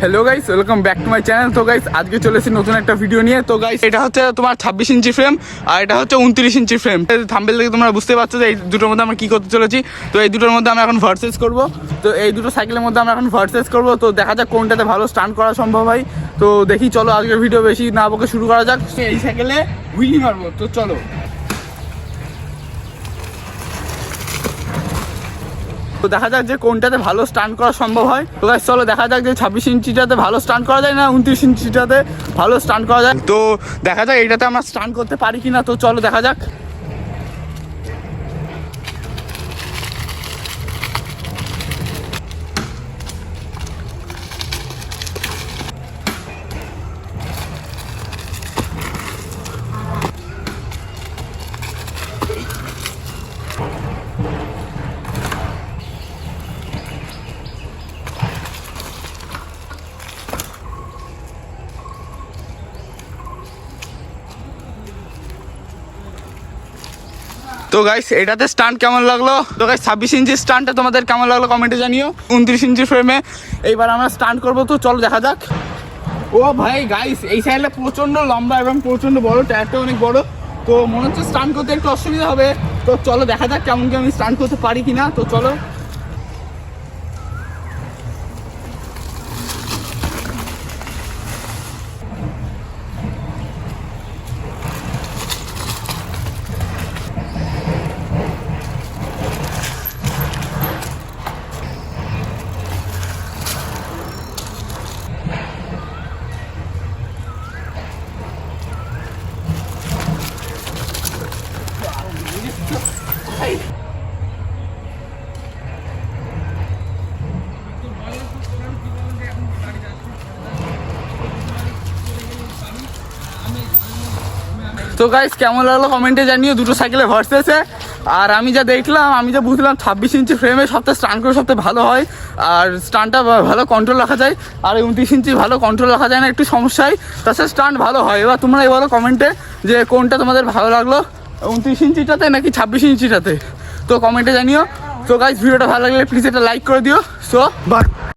Hello guys, welcome back to my channel. তো guys আজকে চলেছি নতুন একটা ভিডিও নিয়ে। তো গাইস এটা হচ্ছে তোমার 26 ইঞ্চি ফ্রেম আর এটা হচ্ছে 29 ইঞ্চি ফ্রেম। থাম্বনেল থেকে তোমরা বুঝতে পারছো যে এই দুটোর মধ্যে আমরা কী করতে চলেছি। তো এই দুটোর মধ্যে আমরা এখন ভার্সেস করব। তো এই দুটো সাইকেলের মধ্যে আমরা এখন ভার্সেস করব। তো দেখা যাক কোনটাতে ভালো স্টান্ট করা সম্ভব হয়। তো দেখি, চলো আজকের ভিডিও বেশি না বকে শুরু করা যাক। এই সাইকেলে হুইলি মারবো, তো চলো। তো দেখা যাক যে কোনটাতে ভালো স্টান্ট করা সম্ভব হয়। তো গাইস চলো দেখা যাক যে 26 ইঞ্চিটাতে ভালো স্টান্ট করা যায় না 29 ইঞ্চিটাতে ভালো স্টান্ট করা যায়। তো দেখা যাক এইটাতে আমরা স্টান্ট করতে পারি কিনা। তো চলো দেখা যাক। তো গাইস এটাতে স্টান্ট কেমন লাগলো? তো গাইস 26 ইঞ্চি স্টান্টটা তোমাদের কেমন লাগলো কমেন্টে জানিও। 29 ইঞ্চি ফ্রেমে এইবার আমরা স্টান্ট করবো। তো চলো দেখা যাক। ও ভাই গাইস, এই সাইডটা প্রচণ্ড লম্বা এবং প্রচণ্ড বড়, টায়ারটা অনেক বড়। তো মনে হচ্ছে স্টান্ট করতে একটু অসুবিধা হবে। তো চলো দেখা যাক কেমন কি আমি স্টান্ট করতে পারি কিনা। তো চলো। তো গাইস কেমন লাগলো কমেন্টে জানিও। দুটো সাইকেলে ভার্সেসে আর আমি যা দেখলাম, আমি যা বুঝলাম 26 ইঞ্চি ফ্রেমে সবথেকে স্টান্ট করে সবথেকে ভালো হয় আর স্টান্টটা ভালো কন্ট্রোল রাখা যায়। আর 29 ইঞ্চি ভালো কন্ট্রোল রাখা যায় না, একটু সমস্যায়, তাছাড়া স্টান্ট ভালো হয়। এবার তোমরা বলো কমেন্টে যে কোনটা তোমাদের ভালো লাগলো, 29 ইঞ্চিটাতে নাকি 26 ইঞ্চিটাতে। তো কমেন্টে জানিও। তো গাইস ভিডিওটা ভালো লাগলে প্লিজ এটা লাইক করে দিও। So by.